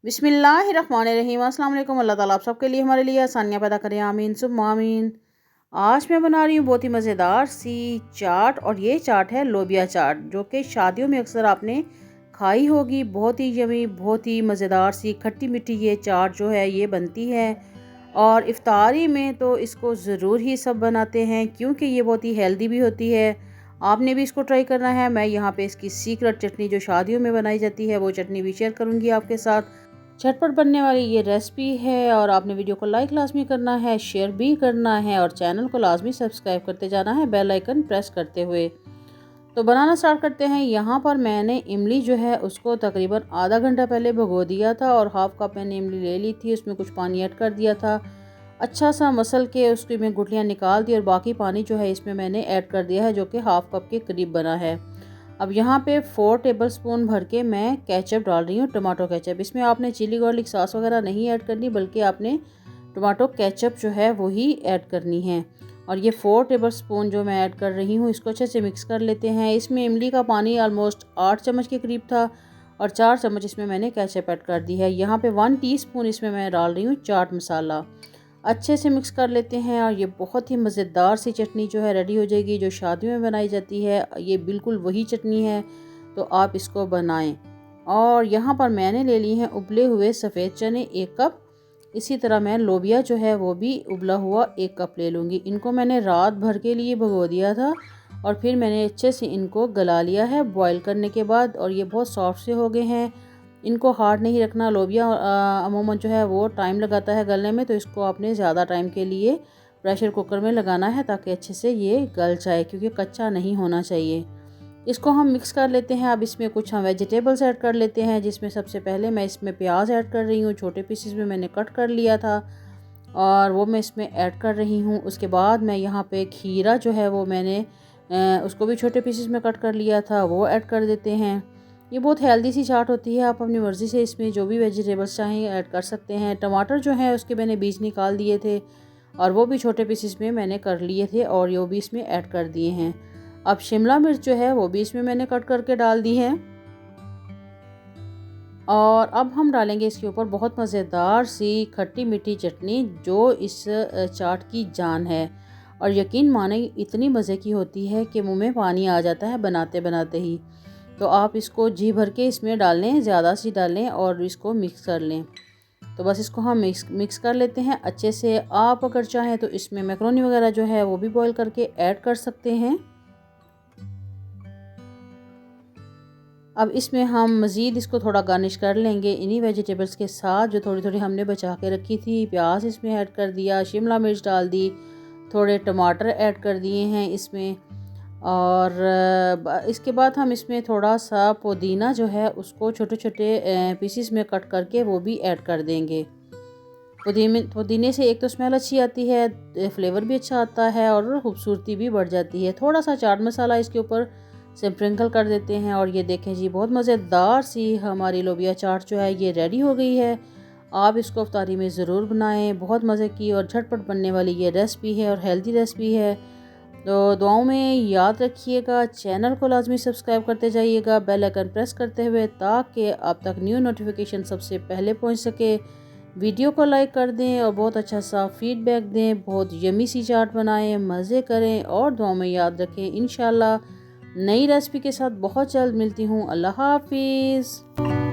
बिस्मिल्लाहिर्रहमानिर्रहीम। अस्सलाम वालेकुम। अल्लाह ताला आप सबके लिए हमारे लिए आसानियाँ पैदा करें, आमीन सुम्मा आमीन। आज मैं बना रही हूँ बहुत ही मज़ेदार सी चाट, और ये चाट है लोबिया चाट, जो कि शादियों में अक्सर आपने खाई होगी। बहुत ही यमी, बहुत ही मज़ेदार सी खट्टी मीठी ये चाट जो है ये बनती है, और इफ्तारी में तो इसको ज़रूर ही सब बनाते हैं, क्योंकि ये बहुत ही हेल्दी भी होती है। आपने भी इसको ट्राई करना है। मैं यहाँ पे इसकी सीक्रेट चटनी जो शादियों में बनाई जाती है वो चटनी भी शेयर करूँगी आपके साथ। झटपट बनने वाली ये रेसिपी है, और आपने वीडियो को लाइक लाजमी करना है, शेयर भी करना है, और चैनल को लाजमी सब्सक्राइब करते जाना है बेल आइकन प्रेस करते हुए। तो बनाना स्टार्ट करते हैं। यहाँ पर मैंने इमली जो है उसको तकरीबन आधा घंटा पहले भिगो दिया था, और हाफ कप मैंने इमली ले ली थी, उसमें कुछ पानी ऐड कर दिया था। अच्छा सा मसल के उसकी मैं गुठलियाँ निकाल दी, और बाकी पानी जो है इसमें मैंने ऐड कर दिया है, जो कि हाफ कप के करीब बना है। अब यहाँ पे 4 टेबलस्पून भर के मैं केचप डाल रही हूँ, टमाटो केचप। इसमें आपने चिली गार्लिक सॉस वगैरह नहीं ऐड करनी, बल्कि आपने टमाटो केचप जो है वही ऐड करनी है। और ये 4 टेबलस्पून जो मैं ऐड कर रही हूँ, इसको अच्छे से मिक्स कर लेते हैं। इसमें इमली का पानी ऑलमोस्ट 8 चम्मच के करीब था, और 4 चम्मच इसमें मैंने केचप ऐड कर दी है। यहाँ पे 1 टीस्पून इसमें मैं डाल रही हूँ चाट मसाला। अच्छे से मिक्स कर लेते हैं, और ये बहुत ही मज़ेदार सी चटनी जो है रेडी हो जाएगी, जो शादियों में बनाई जाती है। ये बिल्कुल वही चटनी है, तो आप इसको बनाएं। और यहाँ पर मैंने ले लिए हैं उबले हुए सफ़ेद चने 1 कप। इसी तरह मैं लोबिया जो है वो भी उबला हुआ 1 कप ले लूँगी। इनको मैंने रात भर के लिए भिगो दिया था, और फिर मैंने अच्छे से इनको गला लिया है बॉयल करने के बाद, और ये बहुत सॉफ्ट से हो गए हैं। इनको हार्ड नहीं रखना। लोबिया अमूमन जो है वो टाइम लगाता है गलने में, तो इसको आपने ज़्यादा टाइम के लिए प्रेशर कुकर में लगाना है, ताकि अच्छे से ये गल जाए, क्योंकि कच्चा नहीं होना चाहिए। इसको हम मिक्स कर लेते हैं। अब इसमें कुछ हम वेजिटेबल्स ऐड कर लेते हैं, जिसमें सबसे पहले मैं इसमें प्याज ऐड कर रही हूँ। छोटे पीसेस में मैंने कट कर लिया था, और वो मैं इसमें ऐड कर रही हूँ। उसके बाद मैं यहाँ पे खीरा जो है वो मैंने उसको भी छोटे पीसेस में कट कर लिया था, वो ऐड कर देते हैं। ये बहुत हेल्दी सी चाट होती है। आप अपनी मर्ज़ी से इसमें जो भी वेजिटेबल्स चाहें ऐड कर सकते हैं। टमाटर जो है उसके मैंने बीज निकाल दिए थे, और वो भी छोटे पीसेस में मैंने कर लिए थे, और ये भी इसमें ऐड कर दिए हैं। अब शिमला मिर्च जो है वो भी इसमें मैंने कट करके डाल दी है, और अब हम डालेंगे इसके ऊपर बहुत मज़ेदार सी खट्टी मीठी चटनी, जो इस चाट की जान है। और यकीन माने इतनी मज़े की होती है कि मुंह में पानी आ जाता है बनाते बनाते ही। तो आप इसको जी भर के इसमें डाल लें, ज़्यादा सी डालें, और इसको मिक्स कर लें। तो बस इसको हम मिक्स कर लेते हैं अच्छे से। आप अगर चाहें तो इसमें मैक्रोनी वगैरह जो है वो भी बॉईल करके ऐड कर सकते हैं। अब इसमें हम मज़ीद इसको थोड़ा गार्निश कर लेंगे इन्हीं वेजिटेबल्स के साथ, जो थोड़ी थोड़ी हमने बचा के रखी थी। प्याज इसमें ऐड कर दिया, शिमला मिर्च डाल दी, थोड़े टमाटर ऐड कर दिए हैं इसमें, और इसके बाद हम इसमें थोड़ा सा पुदीना जो है उसको छोटे छोटे पीसेस में कट करके वो भी ऐड कर देंगे। पुदीने से एक तो स्मेल अच्छी आती है, फ्लेवर भी अच्छा आता है, और खूबसूरती भी बढ़ जाती है। थोड़ा सा चाट मसाला इसके ऊपर स्प्रिंकल कर देते हैं, और ये देखें जी बहुत मज़ेदार सी हमारी लोबिया चाट जो है ये रेडी हो गई है। आप इसको इफ्तारी में ज़रूर बनाएं। बहुत मज़े की और झटपट बनने वाली ये रेसिपी है, और हेल्दी रेसिपी है। तो दुआओं में याद रखिएगा। चैनल को लाजमी सब्सक्राइब करते जाइएगा बेल आइकन प्रेस करते हुए, ताकि आप तक न्यू नोटिफिकेशन सबसे पहले पहुंच सके। वीडियो को लाइक कर दें, और बहुत अच्छा सा फीडबैक दें। बहुत यमी सी चाट बनाएं, मज़े करें, और दुआओं में याद रखें। इंशाल्लाह नई रेसिपी के साथ बहुत जल्द मिलती हूँ। अल्लाह हाफिज़।